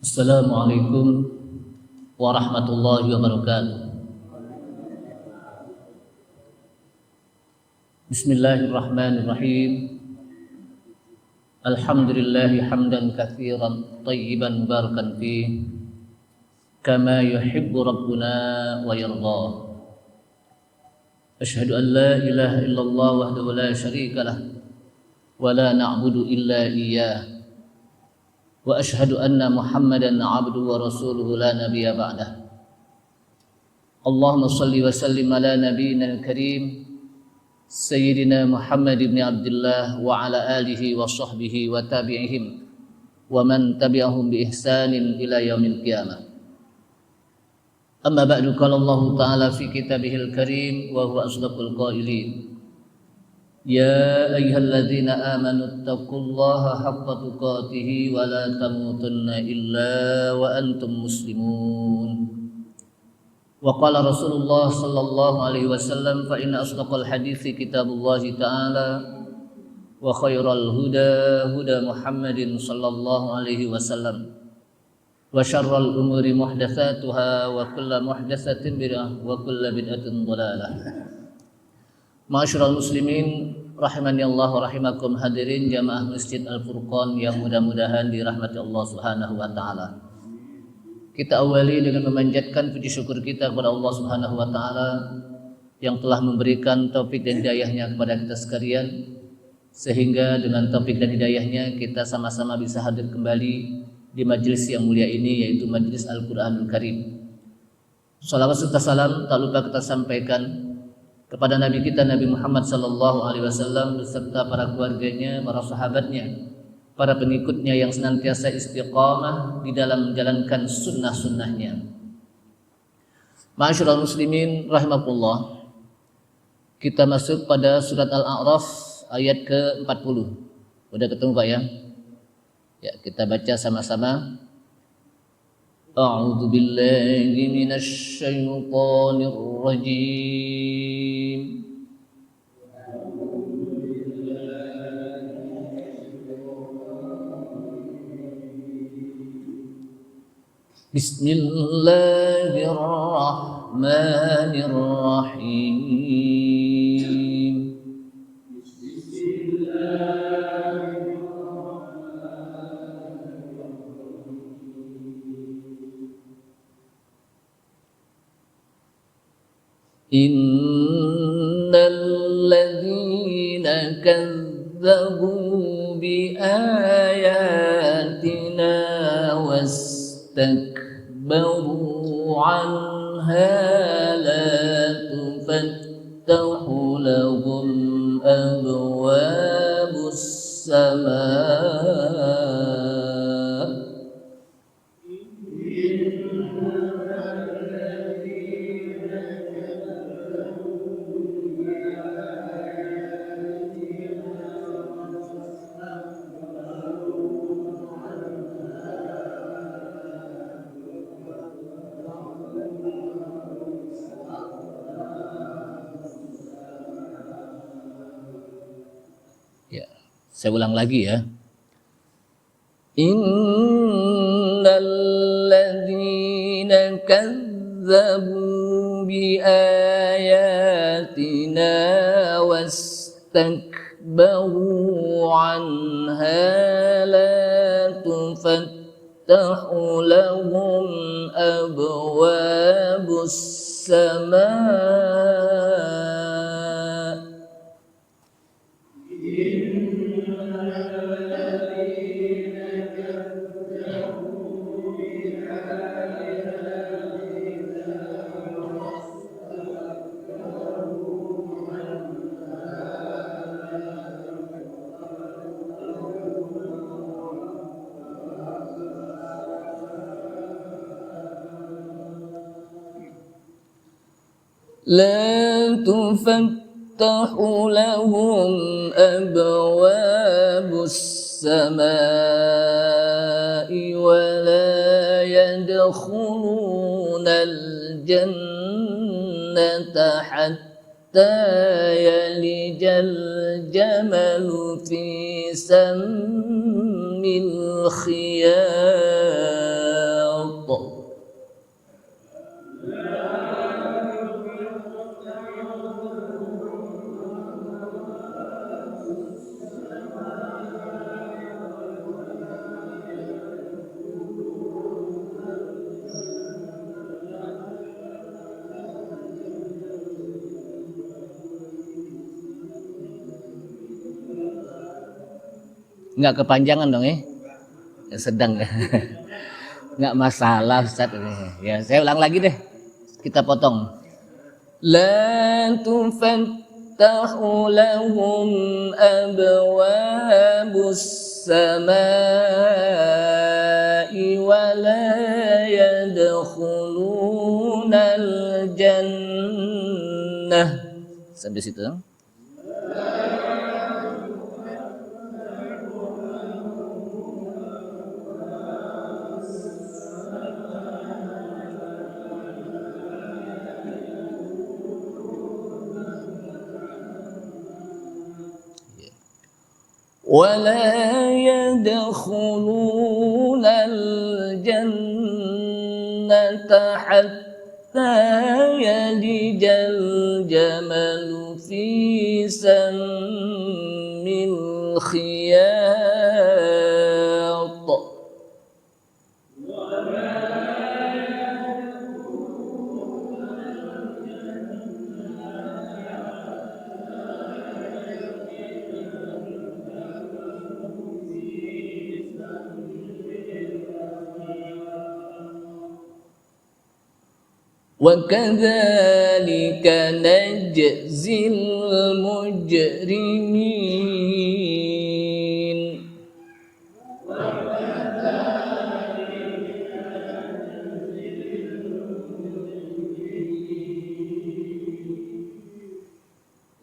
Assalamualaikum warahmatullahi wabarakatuh. Bismillahirrahmanirrahim. Alhamdulillahi hamdan katsiran tayyiban barakan fi kama yuhibbu rabbuna wa yarda. Asyhadu an la ilaha illallah wahdahu la syarika lah wa la na'budu illa iyyah. Wa ashhadu anna Muhammadan 'abduhu wa rasuluhu la nabiyya ba'dah. Allahumma shalli wa sallim ala nabiyyina al-karim sayyidina Muhammad ibn Abdullah wa ala alihi wa sahbihi wa tabi'ihim wa man tabi'ahum bi ihsanin ila yaumil qiyamah. Amma ba'du, qala Allah ta'ala fi kitabihil karim wa huwa asdaqul qailin. Ya ayyuhalladzina amanu taqullaha haqqa tuqatih wa la tamutunna illa wa antum muslimun. Wa qala Rasulullah sallallahu alaihi wasallam fa inna asdaqal hadithi kitabullahi ta'ala wa khairal huda huda Muhammadin sallallahu alaihi wasallam wa syarral umuri muhdatsatuha wa kullu muhdatsatin bid'ah wa kullu bid'atin dhalalah. Ma'asyiral muslimin rahimani Allah wa rahimakum, hadirin jamaah Masjid Al-Furqan yang mudah-mudahan dirahmati Allah Subhanahu wa taala. Kita awali dengan memanjatkan puji syukur kita kepada Allah Subhanahu wa taala yang telah memberikan taufik dan hidayahnya kepada kita sekalian, sehingga dengan taufik dan hidayahnya kita sama-sama bisa hadir kembali di majelis yang mulia ini, yaitu majelis Al-Qur'anul Karim. Salawat serta salam tak lupa kita sampaikan kepada Nabi kita Nabi Muhammad sallallahu alaihi wasallam beserta para keluarganya, para sahabatnya, para pengikutnya yang senantiasa istiqamah di dalam menjalankan sunnah-sunnahnya. Ma'asyiral muslimin rahimakumullah. Kita masuk pada surat Al-A'raf ayat ke-40. Udah ketemu Pak ya? Ya, kita baca sama-sama. A'udzu billahi minasy syaithanir rajim. Bismillahirrahmanirrahim. Innal ladzina kazzabu bi ayatina wastakbaru anha la tufattahu lahum abwabus samaa. Saya ulang lagi ya. Innal ladzina kazzabu bi ayatina wastakbaru anha la tufattahu lahum abwabus samaa. لا تفتح لهم أبواب السماء ولا يدخلون الجنة حتى يلج الجمل في سم الخياط. Nggak kepanjangan dong ya? Sedang ya. Nggak masalah Ustaz. Ya, saya ulang lagi deh. Kita potong. La tufattahu lahum abwabus samai wa la yadkhulunal jannah. Sampai situ. ولا يدخلون الجنة حتى يلج الجمل في سم الخياط وكذلك نجزي المجرمين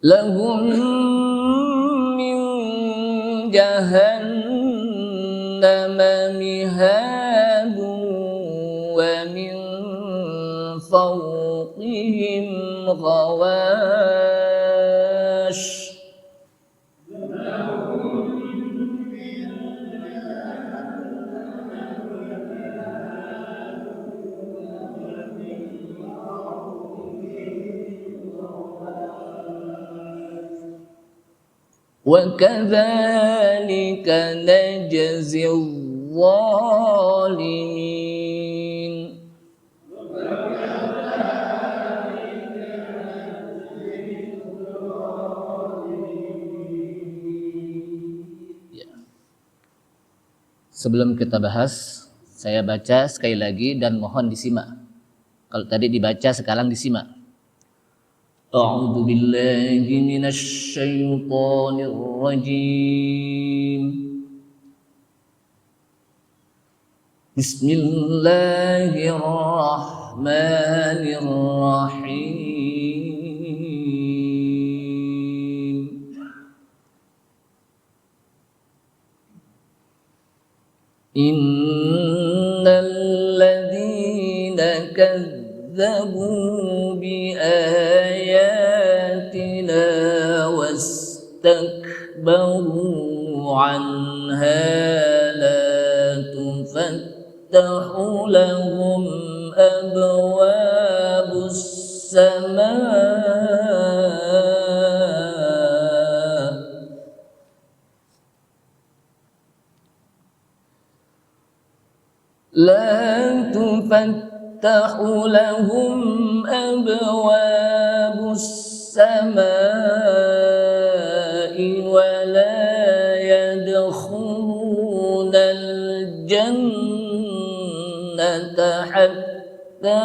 لهم من جهنم مهاد ومن فوقهم غواش وكذلك نجزي الظالمين. Sebelum kita bahas, saya baca sekali lagi dan mohon disimak. Kalau tadi dibaca, sekarang disimak. A'udzu billahi minasy syaithanir rajim. Bismillahirrahmanirrahim. Innal ladzina kadzdzabu bi ayatina wastakbaru 'anha la tufattahu lahum abwabus samaa لا تفتح لهم أبواب السماء ولا يدخلون الجنة حتى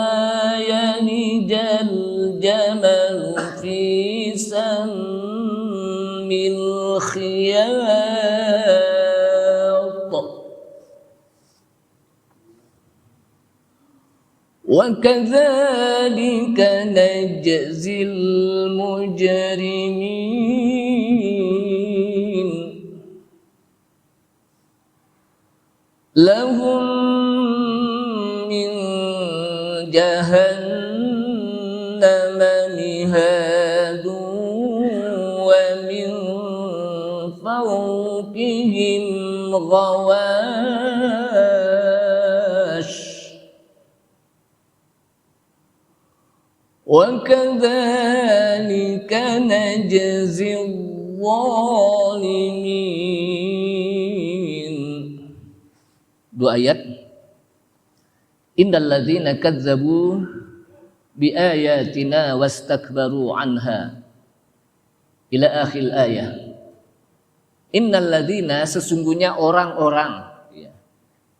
يلج الجمل في سم الخياط وكذلك نجزي المجرمين لهم من جهنم مهاد ومن فوقهم غواش وكذلك نجزي الظالمين. Dua ayat. Innal ladzina kadzdzabu bi ayatina wastakbaru anha ila akhir ayat. Innalladzina, sesungguhnya orang-orang, ya,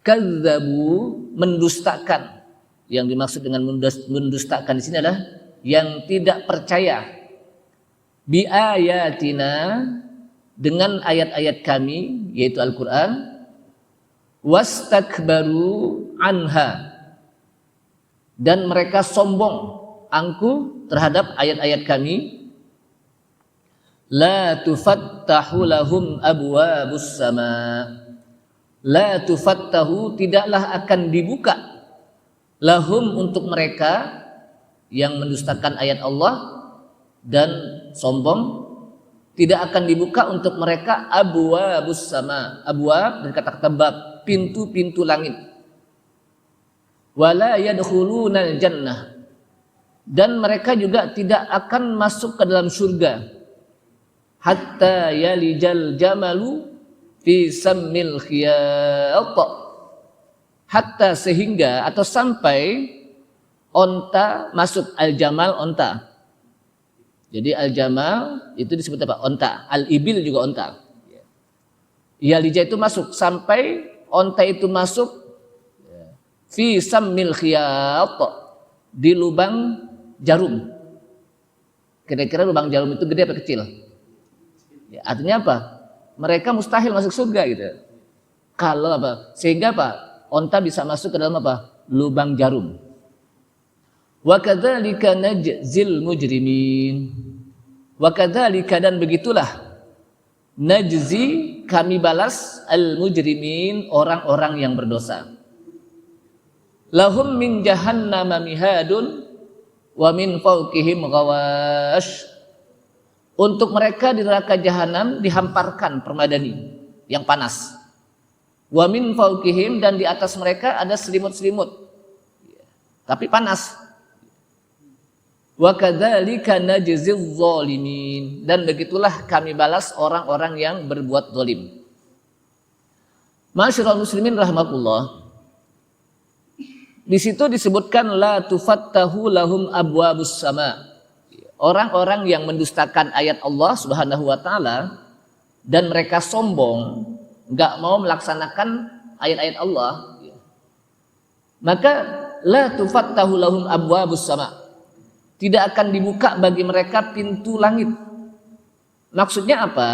kadzabu, mendustakan. Yang dimaksud dengan mendustakan di sini adalah yang tidak percaya bi ayatina, dengan ayat-ayat kami, yaitu Al-Quran, wastakbaru anha, dan mereka sombong, angkuh terhadap ayat-ayat kami. La tufattahu lahum abwabus sama, la tufattahu, tidaklah akan dibuka, lahum, untuk mereka yang mendustakan ayat Allah dan sombong, tidak akan dibuka untuk mereka abwabus sama, abwab dari kata-kata bab, pintu-pintu langit. Wala yadkhulunal jannah, dan mereka juga tidak akan masuk ke dalam surga. Hatta yalijal jamalu fi sammil khiyat, hatta, sehingga atau sampai onta masuk, al-jamal onta. Jadi al-jamal itu disebut apa? Onta. Al-ibil juga onta. Yalija itu masuk, sampai onta itu masuk fi sammil khiyat, di lubang jarum. Kira-kira lubang jarum itu gede apa kecil? Ya, artinya apa? Mereka mustahil masuk surga gitu. Kalau apa? Sehingga apa? Onta bisa masuk ke dalam apa? Lubang jarum. Wa kadzalika najzil mujrimin. Wa kadzalika, dan begitulah, najzi, kami balas, al mujrimin, orang-orang yang berdosa. Lahum min jahannama mihadun wa min fawqihim ghawash. Untuk mereka di neraka jahanam dihamparkan permadani yang panas. Wa min fawqihim, dan di atas mereka ada selimut-selimut, tapi panas. Wa kadzalika najzil zalimin, dan begitulah kami balas orang-orang yang berbuat zalim. Ma'asyiral muslimin rahimakumullah. Di situ disebutkan la tufattahu lahum abwabus sama. Orang-orang yang mendustakan ayat Allah Subhanahu wa taala dan mereka sombong, enggak mau melaksanakan ayat-ayat Allah, maka la tufattahu lahum abwabus sama, tidak akan dibuka bagi mereka pintu langit. Maksudnya apa?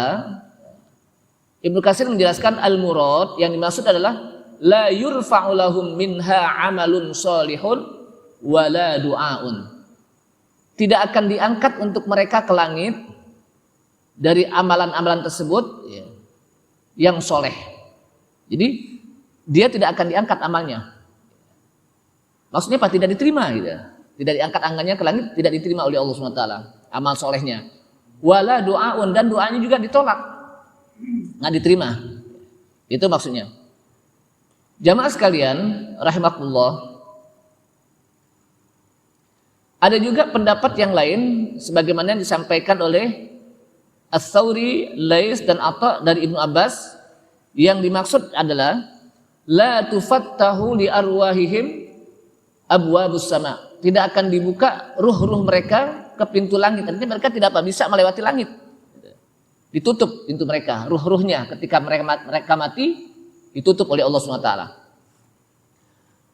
Ibnu Katsir menjelaskan al-murad, yang dimaksud adalah la yurfa'u lahum minha amalun sholihun wala du'aun. Tidak akan diangkat untuk mereka ke langit dari amalan-amalan tersebut, ya, yang soleh. Jadi dia tidak akan diangkat amalnya. Maksudnya apa? Tidak diterima gitu. Tidak diangkat angannya ke langit, tidak diterima oleh Allah SWT amal solehnya. Wala du'aun, dan doanya juga ditolak, nggak diterima. Itu maksudnya. Jamaah sekalian rahimakumullah, ada juga pendapat yang lain sebagaimana yang disampaikan oleh Ats-Tsauri, Lais, dan Atha dari Ibnu Abbas, yang dimaksud adalah la tufattahu li arwahihim abwabus sama, tidak akan dibuka ruh-ruh mereka ke pintu langit. Artinya mereka tidak bisa melewati langit, ditutup pintu mereka, ruh-ruhnya ketika mereka mati ditutup oleh Allah SWT.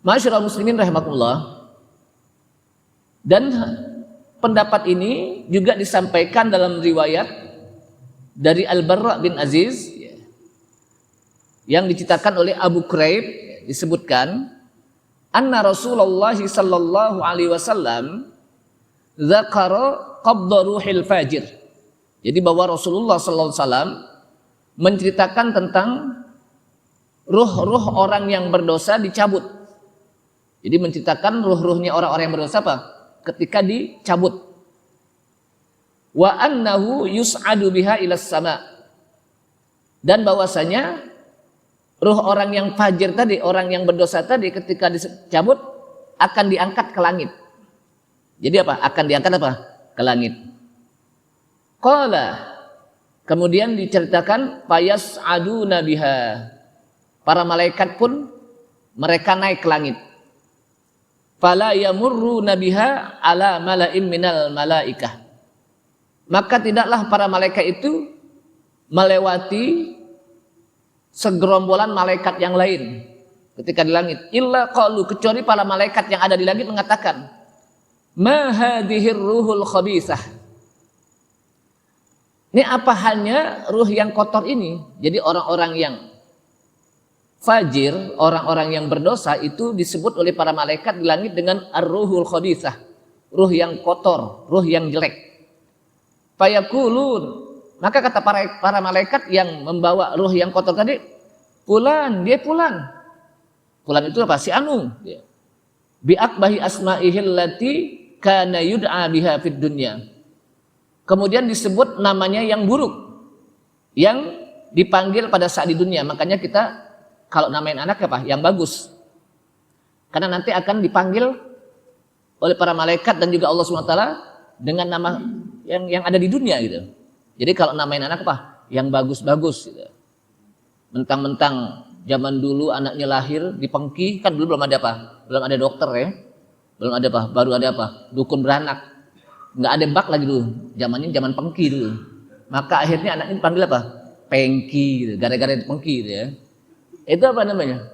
Ma'asyiral muslimin rahimakumullah. Dan pendapat ini juga disampaikan dalam riwayat dari Al-Barra bin Aziz, yang diceritakan oleh Abu Quraib, disebutkan anna Rasulullah sallallahu alaihi wasallam dzakara qabda ruhil fajir. Jadi bahwa Rasulullah sallallahu alaihi wasallam menceritakan tentang ruh-ruh orang yang berdosa dicabut. Jadi menceritakan ruh-ruhnya orang-orang yang berdosa apa? Ketika dicabut. Wa annahu yus'adu biha ilas sama. Dan bahwasanya ruh orang yang fajir tadi, orang yang berdosa tadi, ketika dicabut akan diangkat ke langit. Jadi apa? Akan diangkat apa? Ke langit. Qala, kemudian diceritakan fayas'aduna biha. Para malaikat pun mereka naik ke langit. Fala yamurru nabiha ala mala'im minal malaikah. Maka tidaklah para malaikat itu melewati segerombolan malaikat yang lain ketika di langit. Illa qalu, kecuali para malaikat yang ada di langit mengatakan, ma hadhir ruhul khabithah. Ini apa halnya ruh yang kotor ini? Jadi orang-orang yang fajir, orang-orang yang berdosa itu disebut oleh para malaikat di langit dengan ar-ruhul khabithah, ruh yang kotor, ruh yang jelek. Fayaqulun, maka kata para malaikat yang membawa ruh yang kotor tadi, fulan, dia fulan. Fulan itu apa? Si anu. Bi akbahi asma'ihil lati kana yud'a biha fid dunya. Kemudian disebut namanya yang buruk, yang dipanggil pada saat di dunia. Makanya kita kalau namain anak apa? Yang bagus. Karena nanti akan dipanggil oleh para malaikat dan juga Allah SWT dengan nama yang ada di dunia gitu. Jadi kalau namain anak apa? Yang bagus-bagus gitu. Mentang-mentang zaman dulu anaknya lahir dipengki, kan dulu belum ada apa? Belum ada dokter ya. Belum ada apa? Baru ada apa? Dukun beranak. Nggak ada bak lagi dulu. Zamannya zaman pengki dulu. Maka akhirnya anaknya dipanggil apa? Pengki gitu. Gara-gara dipengki gitu ya. Itu apa namanya?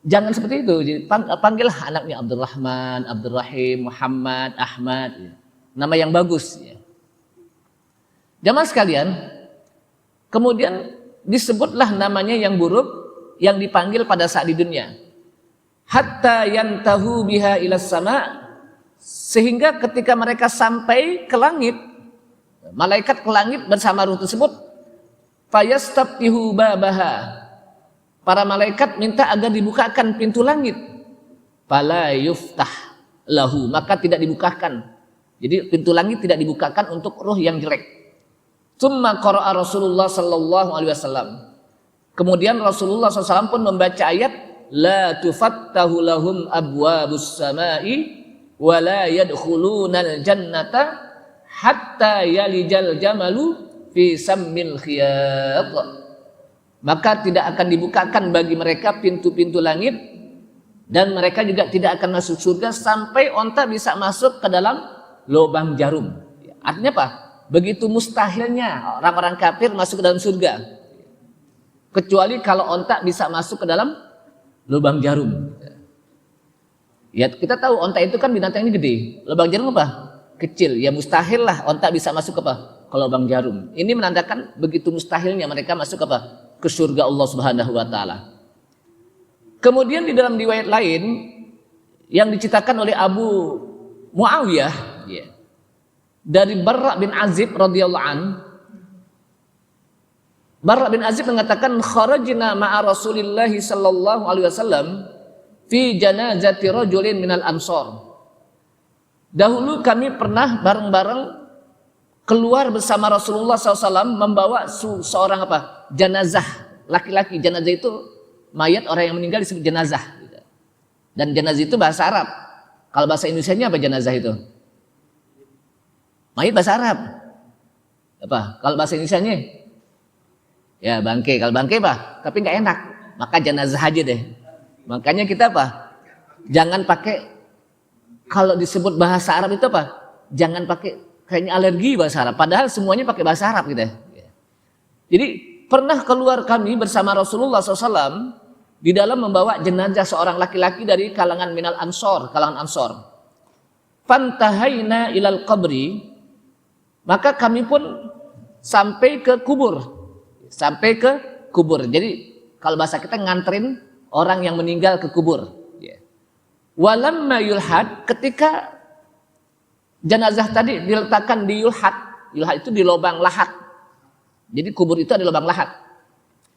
Jangan seperti itu. Jadi panggillah anaknya Abdurrahman, Abdurrahim, Muhammad, Ahmad. Ya. Nama yang bagus. Ya. Jamaah sekalian, kemudian disebutlah namanya yang buruk yang dipanggil pada saat di dunia. Hatta yantahu biha ilas sama, sehingga ketika mereka sampai ke langit, malaikat ke langit bersama ruh tersebut, fayastaftihu babaha. Para malaikat minta agar dibukakan pintu langit. Fala yuftah lahu, maka tidak dibukakan. Jadi pintu langit tidak dibukakan untuk ruh yang jelek. Tsumma qara'a Rasulullah sallallahu alaihi wasallam. Kemudian Rasulullah SAW pun membaca ayat la tufattahu lahum abwabus samai wa la yadkhulunal jannata hatta yalijal jamalu fi sammil khiyat. Maka tidak akan dibukakan bagi mereka pintu-pintu langit dan mereka juga tidak akan masuk surga sampai onta bisa masuk ke dalam lubang jarum. Artinya apa? Begitu mustahilnya orang-orang kafir masuk ke dalam surga. Kecuali kalau onta bisa masuk ke dalam lubang jarum. Ya kita tahu onta itu kan binatangnya gede. Lubang jarum apa? Kecil. Ya mustahil lah onta bisa masuk ke apa? Ke lubang jarum. Ini menandakan begitu mustahilnya mereka masuk ke apa? Ke surga Allah Subhanahu wa taala. Kemudian di dalam riwayat lain yang diceritakan oleh Abu Muawiyah ya, dari Barra bin Azib radhiyallahu an, Barra bin Azib mengatakan kharajna ma'a Rasulillah sallallahu alaihi wasallam fi janazati rajulin minal ansor. Dahulu kami pernah bareng-bareng keluar bersama Rasulullah SAW membawa seorang apa? Jenazah laki-laki. Jenazah itu mayat orang yang meninggal disebut jenazah. Dan jenazah itu bahasa Arab. Kalau bahasa Indonesianya apa jenazah itu? Mayat bahasa Arab. Apa? Kalau bahasa Indonesianya? Ya bangke. Kalau bangke apa? Tapi nggak enak. Maka jenazah aja deh. Makanya kita apa? Jangan pakai, kalau disebut bahasa Arab itu apa? Jangan pakai kayaknya alergi bahasa Arab. Padahal semuanya pakai bahasa Arab gitu ya. Jadi pernah keluar kami bersama Rasulullah SAW di dalam membawa jenazah seorang laki-laki dari kalangan minal ansor, kalangan ansor. Fantahaina ilal qabri, maka kami pun sampai ke kubur. Sampai ke kubur. Jadi kalau bahasa kita nganterin orang yang meninggal ke kubur. Walamma yulhad, ketika jenazah tadi diletakkan di yulhad. Yulhad itu di lubang lahat. Jadi kubur itu ada lubang lahat.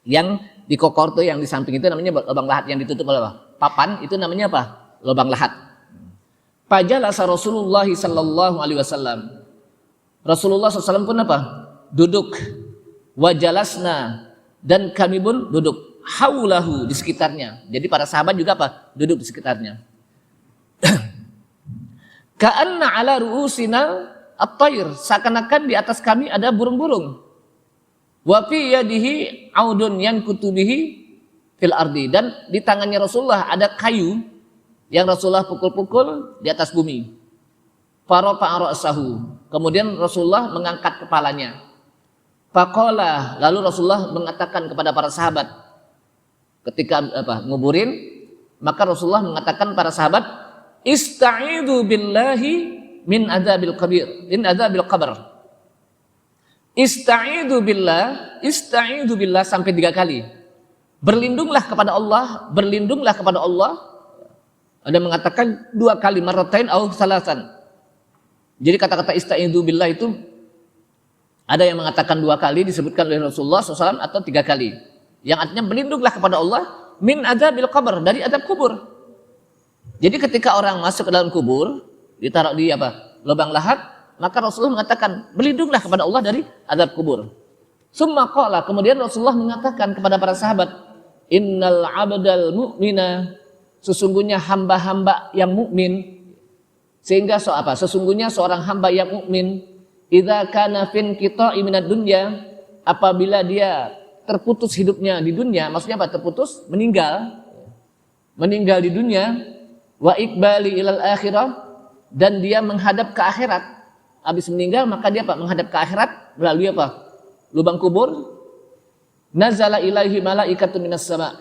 Yang di kokor tuh yang di samping itu namanya lubang lahat, yang ditutup oleh apa? Papan itu namanya apa? Lubang lahat. Fajalasa Rasulullah sallallahu alaihi wasallam. Rasulullah SAW pun apa? Duduk. Wajalasna, dan kami pun duduk. Haulahu, di sekitarnya. Jadi para sahabat juga apa? Duduk di sekitarnya. Ka'anna ala ru'usina at-tayr, seakan-akan di atas kami ada burung-burung. Wa fi yadihi audun yankutu bihi fil ardi, dan di tangannya Rasulullah ada kayu yang Rasulullah pukul-pukul di atas bumi. Farafa'a ra'sahu, kemudian Rasulullah mengangkat kepalanya. Faqala, lalu Rasulullah mengatakan kepada para sahabat, ketika nguburin, maka Rasulullah mengatakan para sahabat, "Ista'idu billahi min adzabil qabr." Ista'idu billah sampai 3 kali. Berlindunglah kepada Allah, berlindunglah kepada Allah. Ada mengatakan 2 kali, marratain au salasan. Jadi kata-kata ista'idu billah itu ada yang mengatakan 2 kali disebutkan oleh Rasulullah SAW atau 3 kali. Yang artinya berlindunglah kepada Allah min adzabil qabr, dari azab kubur. Jadi ketika orang masuk ke dalam kubur, ditaruh di lubang lahat, maka Rasulullah mengatakan berlindunglah kepada Allah dari azab kubur. Summa qala, kemudian Rasulullah mengatakan kepada para sahabat, innal abdal mu'mina, sesungguhnya hamba-hamba yang mukmin. Sehingga sesungguhnya seorang hamba yang mukmin, idza kana fin qita'i minad dunya, apabila dia terputus hidupnya di dunia, maksudnya terputus, meninggal di dunia, wa iqbali ilal akhirah, dan dia menghadap ke akhirat. Habis meninggal maka dia menghadap ke akhirat melalui lubang kubur. Nazala ilaihi malaikatun minas sama,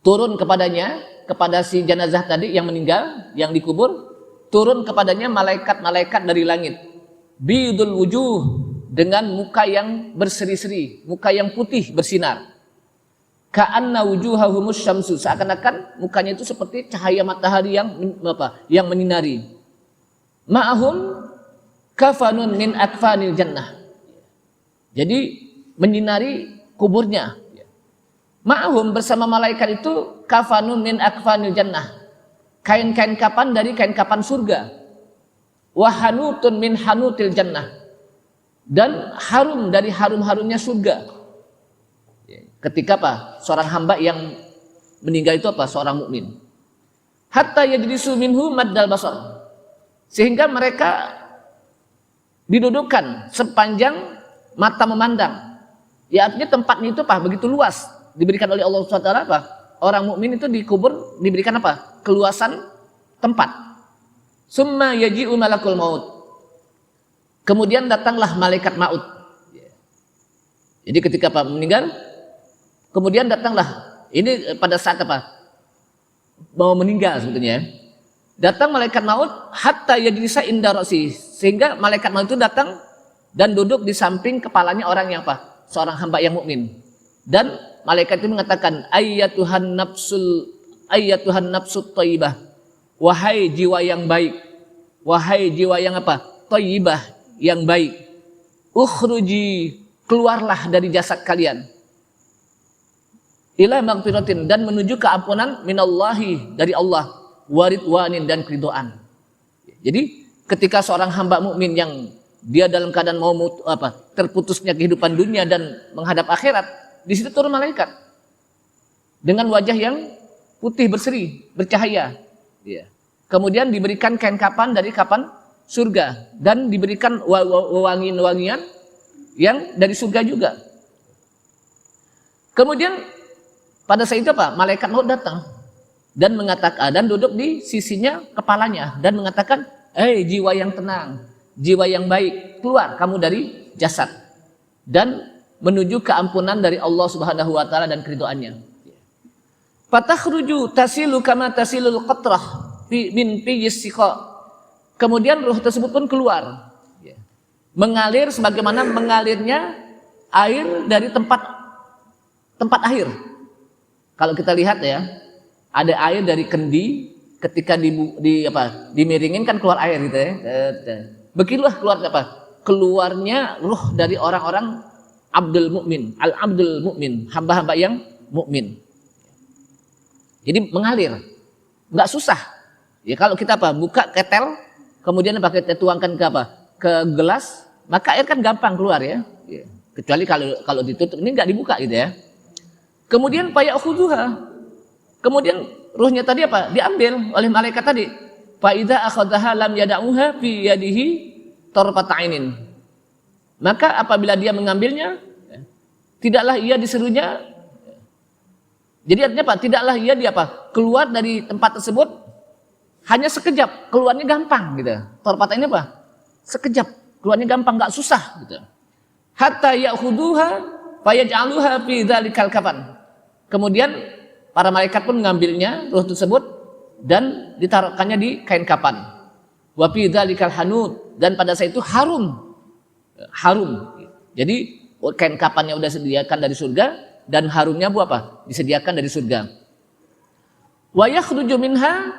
turun kepadanya, kepada si jenazah tadi yang meninggal, yang dikubur, turun kepadanya malaikat-malaikat dari langit. Bidul wujuh, dengan muka yang berseri-seri, muka yang putih bersinar. Ka'anna wujuhahumus syamsu, seakan-akan mukanya itu seperti cahaya matahari yang menyinari. Ma'ahum kafanun min akfanil jannah. Jadi menyinari kuburnya. Ma'ahum, bersama malaikat itu, kafanun min akfanil jannah, kain-kain kapan dari kain kapan surga. Wa hanutun min hanutil jannah, dan harum dari harum-harumnya surga. Ketika seorang hamba yang meninggal itu seorang mukmin. Hatta yajlisu minhu maddal basar, sehingga mereka didudukkan sepanjang mata memandang. Ya, artinya tempatnya itu begitu luas, diberikan oleh Allah SWT. Orang mukmin itu dikubur diberikan keluasan tempat. Summa yaji'u malakul maut, kemudian datanglah malaikat maut. Jadi ketika meninggal, kemudian datanglah, ini pada saat mau meninggal sebetulnya, datang malaikat maut, hatta yajlisa inda ra'si, sehingga malaikat maut itu datang dan duduk di samping kepalanya orang yang seorang hamba yang mukmin. Dan malaikat itu mengatakan, ayyatuhan nafsut thayyibah, wahai jiwa yang baik, wahai jiwa yang thayyibah, yang baik, ukhruji, keluarlah dari jasad kalian, ila maghfiratin, dan menuju keampunan minallahi, dari Allah, waridwanin, dan keridhaan. Jadi ketika seorang hamba mukmin yang dia dalam keadaan mau terputusnya kehidupan dunia dan menghadap akhirat, di situ turun malaikat dengan wajah yang putih berseri, bercahaya. Kemudian diberikan kain kapan dari kapan surga, dan diberikan wangian-wangian yang dari surga juga. Kemudian pada saat itu malaikat maut datang dan mengatakan, dan duduk di sisinya kepalanya dan mengatakan, jiwa yang tenang, jiwa yang baik, keluar kamu dari jasad dan menuju keampunan dari Allah Subhanahu wa taala dan keridhaannya. Fatakhruju tasilu kama tasilul qatrah min fiyis siqa. Kemudian ruh tersebut pun keluar, mengalir sebagaimana mengalirnya air dari tempat air. Kalau kita lihat ada air dari kendi, ketika dimiringin kan keluar air gitu ya. Begitulah keluarnya ruh dari orang-orang abdul mukmin, al-abdul mukmin, hamba-hamba yang mukmin. Jadi mengalir, nggak susah. Ya kalau kita buka ketel, kemudian kita tuangkan ke gelas, maka air kan gampang keluar ya. Kecuali kalau ditutup, ini nggak dibuka gitu ya. Kemudian faya'khudhuha, kemudian ruhnya tadi diambil oleh malaikat tadi. Fa idza akhadhaha lam yada'uha fi yadihi tarfata ainin. Maka apabila dia mengambilnya, tidaklah ia disuruhnya. Jadi artinya tidaklah ia keluar dari tempat tersebut hanya sekejap, keluarnya gampang gitu. Tarfata ini sekejap, keluarnya gampang, nggak susah gitu. Hatta ya'khudhuha fayaj'aluha fi dzalikal kafan. Kemudian para malaikat pun mengambilnya ruh tersebut dan ditaruhkannya di kain kapan. Wa fi dzalikal hanud, dan pada saat itu harum. Jadi kain kapannya udah disediakan dari surga dan harumnya apa? Disediakan dari surga. Wa yakhruju minha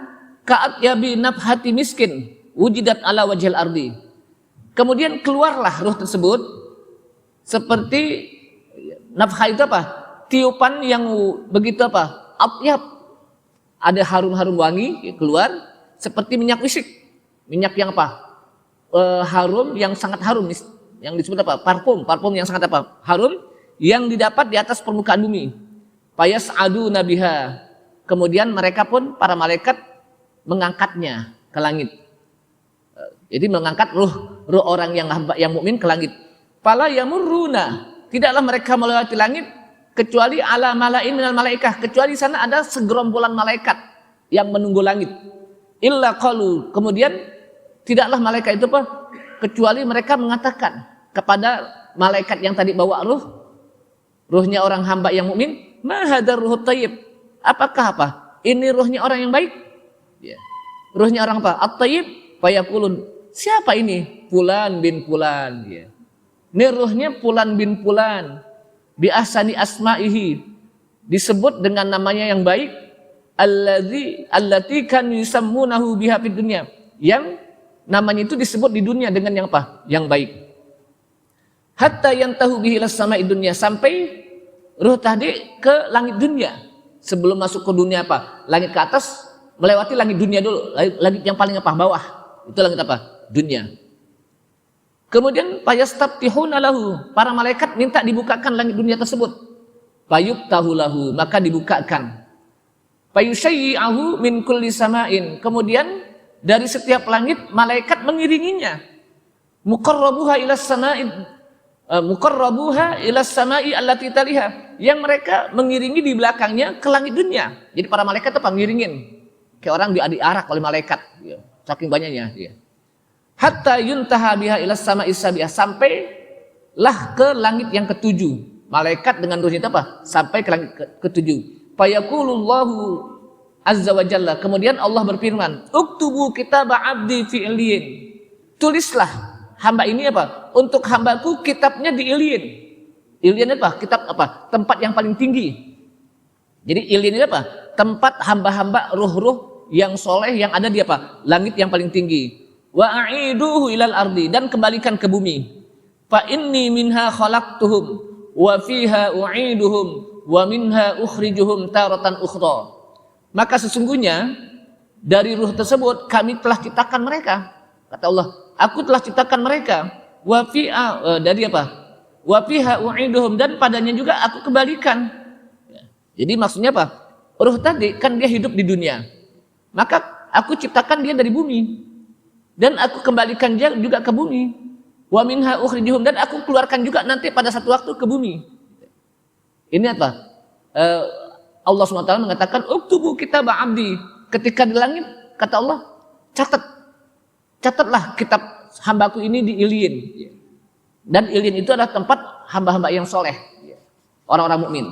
ka'atyabi nafhati miskin wujidat ala wajhil ardi. Kemudian keluarlah ruh tersebut seperti nafhah itu apa? Tiupan yang begitu apa? Atyab. Ada harum-harum wangi keluar seperti minyak wisik. Minyak yang apa? Harum yang sangat harum, yang disebut apa? Parfum yang sangat apa? Harum yang didapat di atas permukaan bumi. Fayas'adu nabiha. Kemudian mereka pun para malaikat mengangkatnya ke langit. Jadi mengangkat ruh orang yang mukmin ke langit. Fala yamurruna, tidaklah mereka melewati langit kecuali ala malain minal malaikah, kecuali sana ada segerombolan malaikat yang menunggu langit. Illa qalu, kemudian tidaklah malaikat itu apa? Kecuali mereka mengatakan kepada malaikat yang tadi bawa ruhnya orang hamba yang mukmin, ma hadzal ruhut thayyib. Apakah apa? Ini ruhnya orang yang baik? Ya. Ruhnya orang apa? At-thayyib. Fayaqulun, siapa ini? Fulan bin Fulan. Ya. Ini ruhnya Fulan bin Fulan. Bi ahsani asma'ihi. Disebut dengan namanya yang baik. Allati kan yusammunahu biha fid dunya. Yang namanya itu disebut di dunia dengan yang apa? Yang baik. Hatta yantahu bihi ilas sama'i dunya, sampai ruh tadi ke langit dunia. Sebelum masuk ke dunia apa? Langit ke atas, melewati langit dunia dulu. Langit yang paling apa? Bawah. Itu langit apa? Dunia. Kemudian fayastabtihuna lahu, para malaikat minta dibukakan langit dunia tersebut. Fayuftahu lahu, maka dibukakan. Fayushayyi'ahu min kulli sama'in. Kemudian dari setiap langit malaikat mengiringinya. Muqarrabuha ilas sama'i allati taliha, yang mereka mengiringi di belakangnya ke langit dunia. Jadi para malaikat apa? Ngiringin. Kayak orang diarak oleh malaikat. Saking banyaknya. Hatta yuntaha biha ilas sama'i sabi'ah, sampailah ke langit yang ketujuh. Malaikat dengan ruhnya itu apa? Sampai ke langit ketujuh. Fayaqulullahu azza wa jalla, kemudian Allah berfirman, uktubu kitaba abdi fi illiyin. Tulislah hamba ini apa? Untuk hambaku kitabnya di Ilyin. Ilyin apa? Kitab apa? Tempat yang paling tinggi. Jadi Ilyin itu apa? Tempat hamba-hamba ruh-ruh yang soleh yang ada di apa? Langit yang paling tinggi. Wa a'iduhu ilal ardi, dan kembalikan ke bumi. Fa inni minha khalaqtuhum wa fiha u'iduhum wa minha ukhrijuhum taratan ukhra. Maka sesungguhnya dari ruh tersebut kami telah ciptakan mereka. Kata Allah, aku telah ciptakan mereka. Wa fiha, dari apa? Wa fiha u'iduhum, dan padanya juga aku kembalikan. Jadi maksudnya apa? Ruh tadi kan dia hidup di dunia. Maka aku ciptakan dia dari bumi. Dan aku kembalikan dia juga ke bumi. Wa minha ukhrijuhum, dan aku keluarkan juga nanti pada satu waktu ke bumi. Ini apa? Allah SWT mengatakan, uktubu kitab abdi. Ketika di langit, kata Allah, catatlah kitab hambaku ini di Ilyin. Dan Ilyin itu adalah tempat hamba-hamba yang soleh, orang-orang mukmin.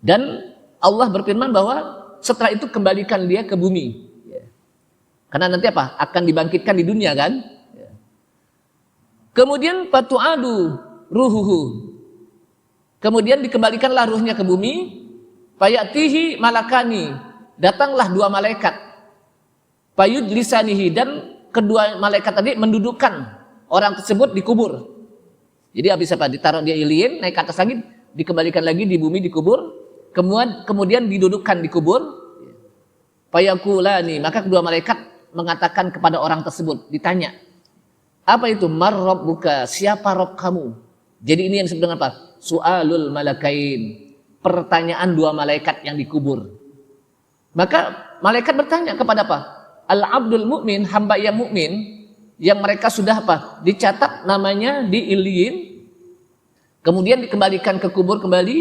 Dan Allah berfirman bahwa setelah itu kembalikan dia ke bumi. Karena nanti apa? Akan dibangkitkan di dunia kan? Kemudian fatu'adu ruhuhu. Kemudian dikembalikanlah ruhnya ke bumi. Fayatihi malakani. Datanglah dua malaikat. Fayudlisanihi, dan kedua malaikat tadi mendudukkan orang tersebut di kubur. Jadi habis apa? Ditaruh dia Ilyin, naik ke atas langit, dikembalikan lagi di bumi, dikubur. Kemudian didudukkan di kubur. Fayakulani, maka kedua malaikat mengatakan kepada orang tersebut, ditanya, apa itu? Mar rabbuka, siapa Rabb kamu? Jadi ini yang disebut dengan apa? Su'alul malakain, pertanyaan dua malaikat yang dikubur. Maka malaikat bertanya kepada apa? Al-abdul mu'min, hamba yang mukmin, yang mereka sudah apa? Dicatat namanya di Ilyin, kemudian dikembalikan ke kubur kembali,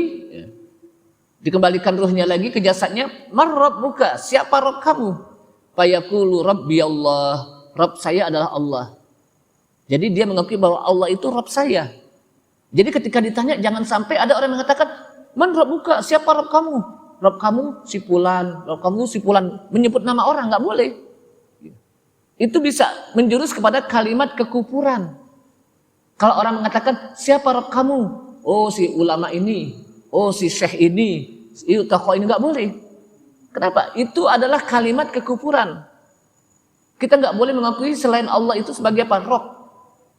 dikembalikan ruhnya lagi ke jasadnya. Mar rabbuka, siapa Rabb kamu? Fayaqulu rabbi Allah, Rabb saya adalah Allah. Jadi dia mengakui bahwa Allah itu Rabb saya. Jadi ketika ditanya, jangan sampai ada orang yang mengatakan, Man rabbuka, siapa Rabb kamu? Rabb kamu si fulan, Rabb kamu si fulan, menyebut nama orang nggak boleh. Itu bisa menjurus kepada kalimat kekufuran. Kalau orang mengatakan siapa Rabb kamu? Oh si ulama ini, oh si syekh ini, tokoh ini, nggak boleh. Kenapa? Itu adalah kalimat kekufuran. Kita nggak boleh mengakui selain Allah itu sebagai apa? Rabb.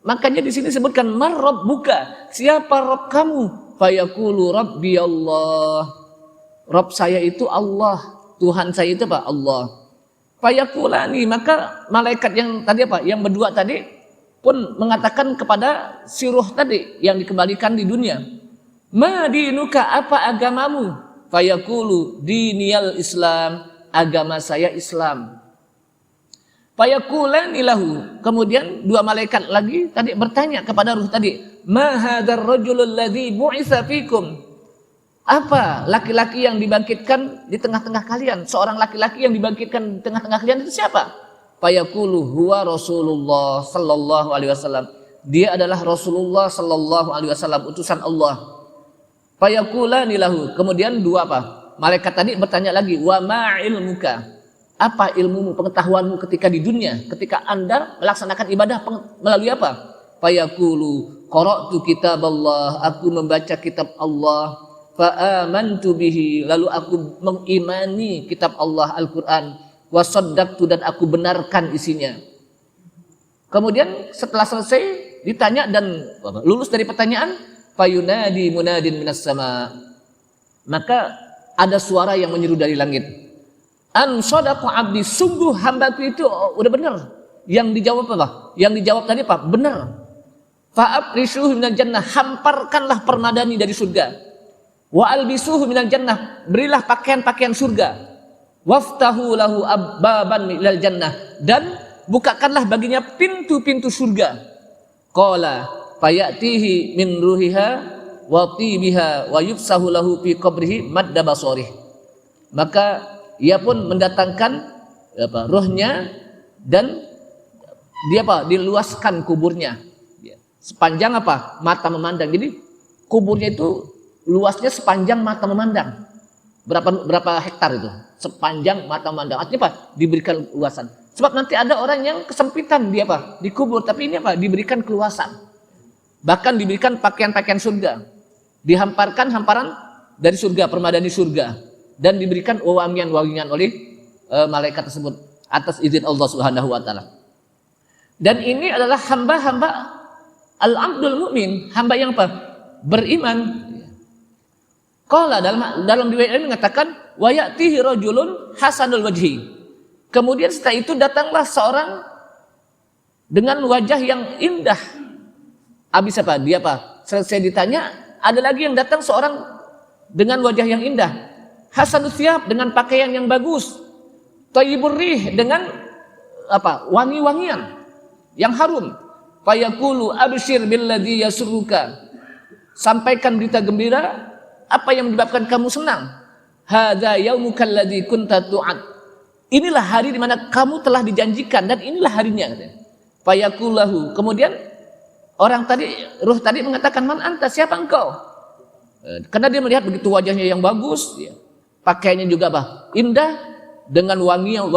Makanya di sini disebutkan man rabbuka, siapa Rabb kamu? Fayaqulu rabbi Allah. Rabb saya itu Allah, Tuhan saya itu apa? Allah. Fayaqulani, maka malaikat yang tadi apa? Yang berdua tadi pun mengatakan kepada si ruh tadi yang dikembalikan di dunia. Ma dinuka, apa agamamu? Fayaqulu diniyal Islam, agama saya Islam. Fayaqulani lahu, kemudian dua malaikat lagi tadi bertanya kepada ruh tadi, ma hadzal rajulul ladzi bu'itsa fikum? Apa laki-laki yang dibangkitkan di tengah-tengah kalian? Seorang laki-laki yang dibangkitkan di tengah-tengah kalian itu siapa? Fayaqulu huwa Rasulullah sallallahu alaihi wasallam. Dia adalah Rasulullah sallallahu alaihi wasallam, utusan Allah. Fayaqulani lahu, kemudian dua apa? Malaikat tadi bertanya lagi, wa ma ilmuka? Apa ilmumu, pengetahuanmu ketika di dunia, ketika Anda melaksanakan ibadah melalui apa? Fayaqulu qara'tu kitaballah, aku membaca kitab Allah, fa amantu bihi, lalu aku mengimani kitab Allah Al-Qur'an, wa saddaqtu, dan aku benarkan isinya. Kemudian setelah selesai ditanya dan lulus dari pertanyaan, fayunadi munadin minas sama, maka ada suara yang menyeru dari langit. An sadaqa abdi, sungguh hambaku itu udah benar. Yang dijawab apa? Yang dijawab tadi apa? Benar. Fa'abrisuhu minal jannah, hamparkanlah permadani dari surga. Wa albisuhu minal jannah, berilah pakaian-pakaian surga. Waftahu lahu abbaban minal jannah, dan bukakanlah baginya pintu-pintu surga. Qala fayatihi min ruhiha wa tibiha wa yufsahu lahu fi qabrihi madda basarih. Maka ia pun mendatangkan apa, rohnya, dan dia apa, diluaskan kuburnya sepanjang apa, mata memandang. Jadi kuburnya itu luasnya sepanjang mata memandang. Berapa hektar itu? Sepanjang mata memandang. Artinya apa? Diberikan luasan. Sebab nanti ada orang yang kesempitan dia apa, dikubur, tapi ini apa, diberikan keluasan. Bahkan diberikan pakaian-pakaian surga, dihamparkan hamparan dari surga, permadani surga, dan diberikan wangian-wangian oleh malaikat tersebut atas izin Allah Subhanahu wa taala. Dan ini adalah hamba-hamba al-abdul mukmin, hamba yang apa? Beriman. Qala, dalam riwayat ini mengatakan wa ya'tihi rajulun hasanul wajhi. Kemudian setelah itu datanglah seorang dengan wajah yang indah. Habis apa? Dia apa? Selesai ditanya, ada lagi yang datang seorang dengan wajah yang indah. Hasanul thiyab, dengan pakaian yang bagus. Thayyibur rih, dengan apa? Wangi-wangian yang harum. Fayaqulu abshir billadzi yasurruka. Sampaikan berita gembira, apa yang menyebabkan kamu senang. Hadza yaumukal ladzi kunta tu'ad. Inilah hari di mana kamu telah dijanjikan, dan inilah harinya. Fayaqullahu, kemudian orang tadi, ruh tadi mengatakan, man anta, siapa engkau? Karena dia melihat begitu wajahnya yang bagus, pakaiannya juga apa? Indah, dengan wangian,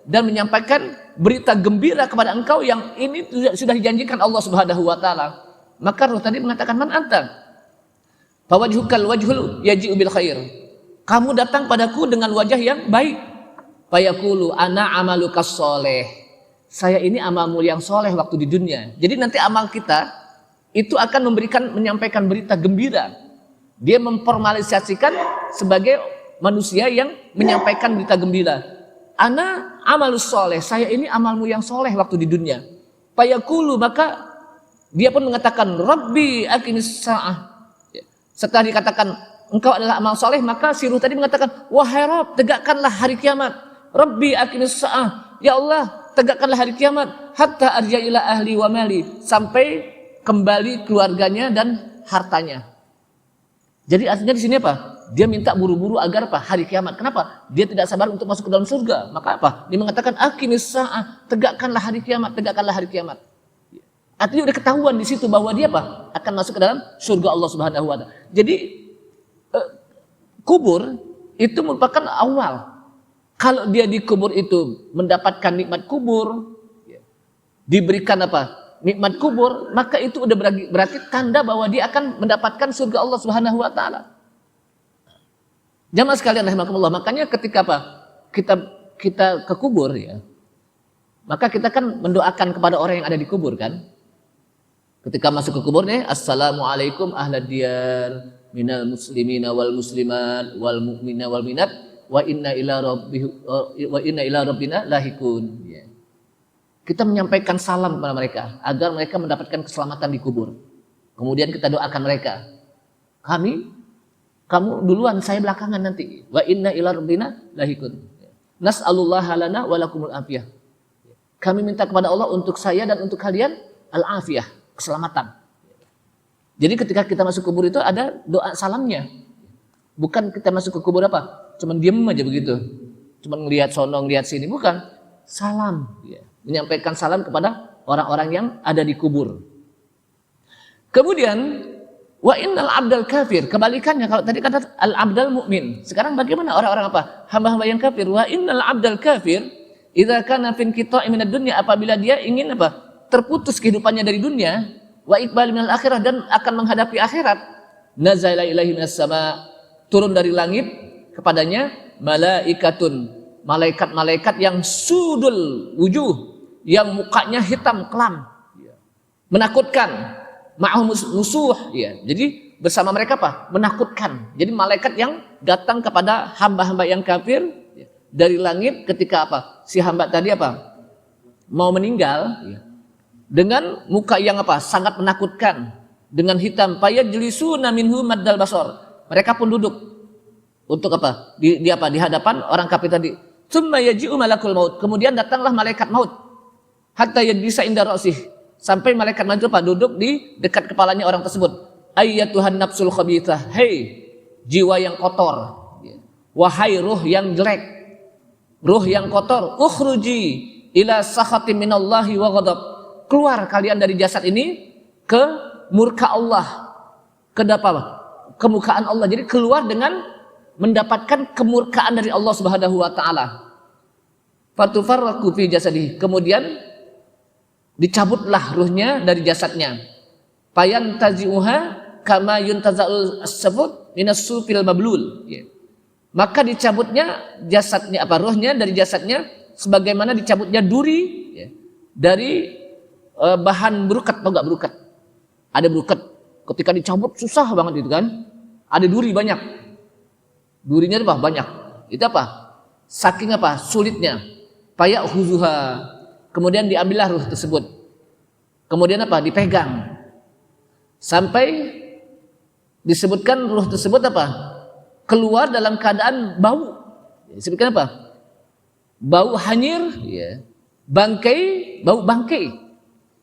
dan menyampaikan berita gembira kepada engkau yang ini sudah dijanjikan Allah Subhanahu wa taala. Maka ruh tadi mengatakan, man anta? Fawajhukal wajhul yaji'u bil khair. Kamu datang padaku dengan wajah yang baik. Fayaqulu ana amalukas soleh. Saya ini amalmu yang soleh waktu di dunia. Jadi nanti amal kita itu akan menyampaikan berita gembira. Dia memformalisasikan sebagai manusia yang menyampaikan berita gembira. Ana amalus soleh, saya ini amalmu yang soleh waktu di dunia. Fayaqulu, maka dia pun mengatakan, Rabbi aqimis sa'ah. Setelah dikatakan engkau adalah amal soleh, maka si ruh tadi mengatakan, wahai Rabb, tegakkanlah hari kiamat. Rabbi aqimis sa'ah, ya Allah, tegakkanlah hari kiamat. Hatta arja ila ahli wa mali, sampai kembali keluarganya dan hartanya. Jadi artinya di sini apa? Dia minta buru-buru agar apa? Hari kiamat. Kenapa? Dia tidak sabar untuk masuk ke dalam surga. Maka apa? Dia mengatakan aqimis sa'ah, tegakkanlah hari kiamat, tegakkanlah hari kiamat. Artinya udah ketahuan di situ bahwa dia apa? Akan masuk ke dalam surga Allah Subhanahu wa taala. Jadi kubur itu merupakan awal. Kalau dia dikubur itu mendapatkan nikmat kubur, diberikan apa? Nikmat kubur, maka itu udah berarti tanda bahwa dia akan mendapatkan surga Allah Subhanahu wa taala. Jamaah sekalian rahimakumullah, makanya ketika apa? Kita ke kubur ya. Maka kita kan mendoakan kepada orang yang ada di kubur kan? Ketika masuk ke kuburnya, assalamualaikum ahlad diyar minal muslimina wal muslimat wal mu'mina wal minat wa inna ila rabbina lahikun. Ya. Kita menyampaikan salam kepada mereka agar mereka mendapatkan keselamatan di kubur. Kemudian kita doakan mereka. Kamu duluan, saya belakangan nanti. Wa inna ila rabbina lahikun. Nas'alullaha lana wa lakumul afiyah. Kami minta kepada Allah untuk saya dan untuk kalian al-afiyah, keselamatan. Jadi ketika kita masuk kubur itu ada doa salamnya. Bukan kita masuk ke kubur apa? Cuman diem aja begitu. Cuman ngelihat sono, ngelihat sini, bukan. Salam, ya. Menyampaikan salam kepada orang-orang yang ada di kubur. Kemudian wa innal abdal kafir, kebalikannya, kalau tadi kata al abdal mukmin, sekarang bagaimana orang-orang apa? Hamba-hamba yang kafir. Wa innal abdal kafir idza kana fin qita'in minad dunya, apabila dia ingin apa? Terputus kehidupannya dari dunia, wa iqbal minal akhirah, dan akan menghadapi akhirat, nazala ilaihi minas sama, turun dari langit kepadanya malaikatun, malaikat-malaikat yang sudul wujuh, yang mukanya hitam kelam, menakutkan, ma'hum musuh, ya. Jadi bersama mereka apa? Menakutkan. Jadi malaikat yang datang kepada hamba-hamba yang kafir dari langit ketika apa? Si hamba tadi apa? Mau meninggal, ya. Dengan muka yang apa? Sangat menakutkan, dengan hitam. Fayajlisuna minhu maddal basar. Mereka pun duduk untuk apa? Di apa? Di hadapan orang kafir tadi. Tsumma yaji'u malakul maut. Kemudian datanglah malaikat maut. Hatta yajlisa inda ra'sih. Sampai malaikat maut itu apa? Duduk di dekat kepalanya orang tersebut. Ayyatuhan nafsul khabithah. Hei, jiwa yang kotor. Wahai ruh yang jelek. Ruh yang kotor. Ukhruji ila sakhatin minallahi wa ghadab. Keluar kalian dari jasad ini ke murka Allah. Ke kemukaan Allah. Jadi keluar dengan mendapatkan kemurkaan dari Allah Subhanahu wa taala. Fatufarraqu fi jasadihi. Kemudian dicabutlah ruhnya dari jasadnya. Fayantazi'uha kama yuntaza'ul as-safut minas sufil mablul. Maka dicabutnya jasadnya apa? Ruhnya dari jasadnya sebagaimana dicabutnya duri dari bahan berukat. Tahu enggak berukat? Ada berukat. Ketika dicabut susah banget itu kan. Ada duri banyak. Durinya apa? Banyak. Itu apa? Saking apa? Sulitnya. Faya'khuzuha. Kemudian diambillah ruh tersebut. Kemudian apa? Dipegang. Sampai disebutkan ruh tersebut apa? Keluar dalam keadaan bau. Disebutkan apa? Bau hanyir, ya. Bangkai, bau bangkai.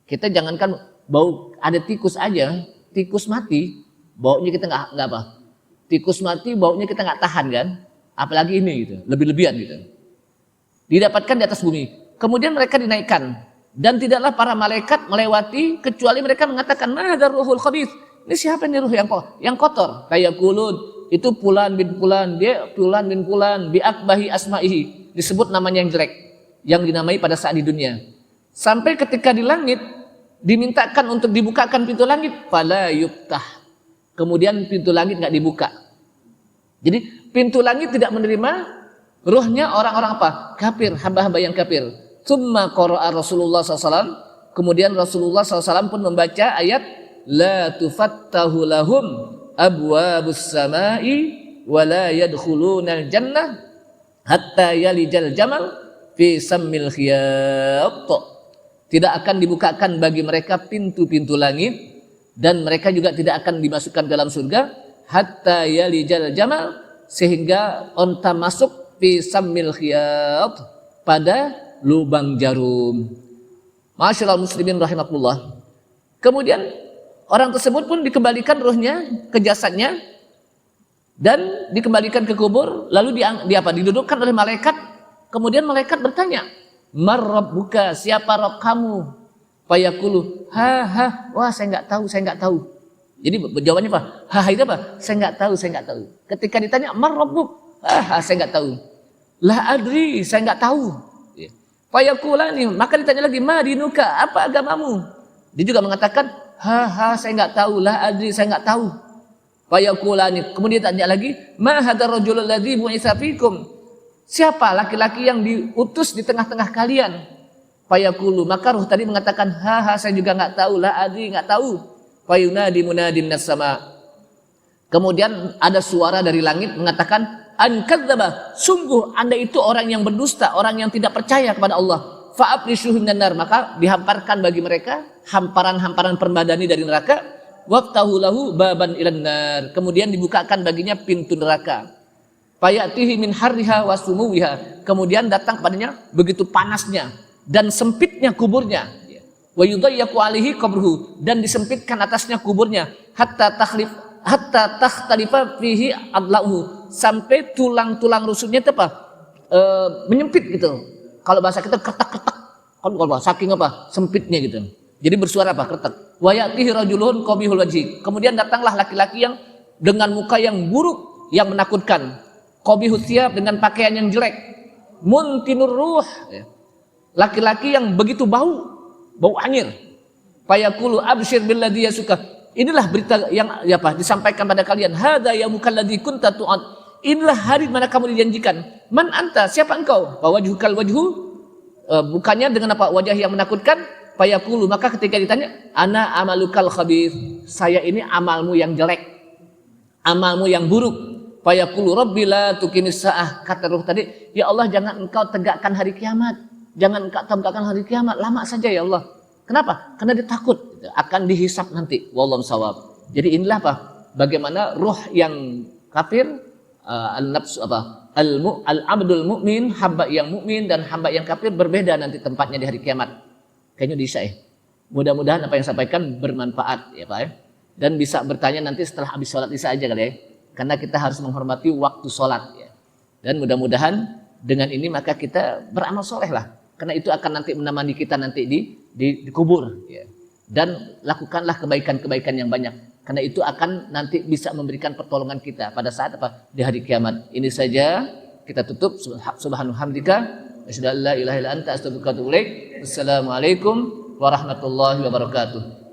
Kita jangankan bau ada tikus aja, tikus mati, baunya kita nggak apa? Tikus mati baunya kita nggak tahan kan? Apalagi ini gitu, lebih-lebihan gitu. Didapatkan di atas bumi. Kemudian mereka dinaikkan dan tidaklah para malaikat melewati kecuali mereka mengatakan mahadzar ruhul khabith. Ini siapa ini ruh yang kotor? Kayak kulud, itu fulan bin fulan, dia fulan bin fulan, bi akbahi asma'ihi, disebut namanya yang jelek yang dinamai pada saat di dunia. Sampai ketika di langit dimintakan untuk dibukakan pintu langit, fala yuftah. Kemudian pintu langit enggak dibuka. Jadi pintu langit tidak menerima ruhnya orang-orang apa? Kafir, hamba-hamba yang kafir. Tsumma qara'a Rasulullah SAW. Kemudian Rasulullah SAW pun membaca ayat la tufattahu lahum abwabus samai wa la yadkhulunal jannah hatta yalijal jamal fi sammil khiyat. Tidak akan dibukakan bagi mereka pintu-pintu langit dan mereka juga tidak akan dimasukkan dalam surga hatta yalijal jamal, sehingga onta masuk fi sammil khiyat, pada lubang jarum. Masyaallah muslimin rahimakumullah. Kemudian orang tersebut pun dikembalikan ruhnya ke jasadnya dan dikembalikan ke kubur, lalu didudukkan oleh malaikat. Kemudian malaikat bertanya, "Mar rabbuka?" Siapa Rabb kamu? Fayaqulu, wah saya enggak tahu. Jadi jawabannya apa? Itu apa? Saya nggak tahu. Ketika ditanya mar rabbuk, saya nggak tahu. La adri, saya nggak tahu. Fayaqulani, maka ditanya lagi, ma dinuka, apa agamamu? Dia juga mengatakan, saya nggak tahu. La adri, saya nggak tahu. Fayaqulani, kemudian tanya lagi, ma hadzal rajulul ladzi bu'itsa fikum? Siapa laki-laki yang diutus di tengah-tengah kalian? Fayaqulu, maka ruh tadi mengatakan, saya juga nggak tahu. La adri, nggak tahu. Fayunadi munadin nas-sama. Kemudian ada suara dari langit mengatakan, an kadzdzaba, sungguh Anda itu orang yang berdusta, orang yang tidak percaya kepada Allah. Fa'afrishuhu minan nar, maka dihamparkan bagi mereka hamparan-hamparan permadani dari neraka. Waftahu lahu baban ilan nar, kemudian dibukakan baginya pintu neraka. Fayatihi min harriha wasumuwiha, kemudian datang kepadanya begitu panasnya dan sempitnya kuburnya. Wa yudayyaku alaihi qabruhu, dan disempitkan atasnya kuburnya, hatta takhtalifa fihi adlauhu, sampai tulang-tulang rusuknya itu apa? Menyempit gitu. Kalau bahasa kita kertak-kertak. Kalau saking apa? Sempitnya gitu. Jadi bersuara apa? Kertak. Wa ya'tihi rajulun qabihul wajhi, kemudian datanglah laki-laki yang dengan muka yang buruk, yang menakutkan. Qabihut thiyab, dengan pakaian yang jelek. Muntinur ruh, laki-laki yang begitu bau angin. Fayaqulu absyir billadzi yasuka, inilah berita yang disampaikan pada kalian. Hadza yaumukal ladzi kunta tu'ad, inilah hari mana kamu dijanjikan. Man anta, siapa engkau? Wajhukal wajhu, bukannya dengan apa? Wajah yang menakutkan. Fayaqulu, maka ketika ditanya, ana amalukal khabith, saya ini amalmu yang jelek, amalmu yang buruk. Fayaqulu rabbi la tuqimis saah, kata ruh tadi, ya Allah jangan engkau tegakkan hari kiamat. Jangan tegakkan hari kiamat, lama saja ya Allah. Kenapa? Karena dia takut akan dihisap nanti. Wallahu shawab. Jadi inilah apa? Bagaimana ruh yang kafir, al-nafsu apa? Al-abdul mu'min, hamba yang mukmin dan hamba yang kafir berbeda nanti tempatnya di hari kiamat. Kayaknya bisa ya. Mudah-mudahan apa yang saya sampaikan bermanfaat ya Pak ya. Dan bisa bertanya nanti setelah habis sholat isya aja kali ya. Karena kita harus menghormati waktu sholat ya. Dan mudah-mudahan dengan ini maka kita beramal soleh lah. Karena itu akan nanti menemani kita nanti di kubur ya. Dan lakukanlah kebaikan-kebaikan yang banyak, karena itu akan nanti bisa memberikan pertolongan kita pada saat apa? Di hari kiamat. Ini saja kita tutup. Subhanallah hamdika asyhadu an la ilaha illa anta astaghfiruka wa atubu ilaik. Wassalamualaikum warahmatullahi wabarakatuh.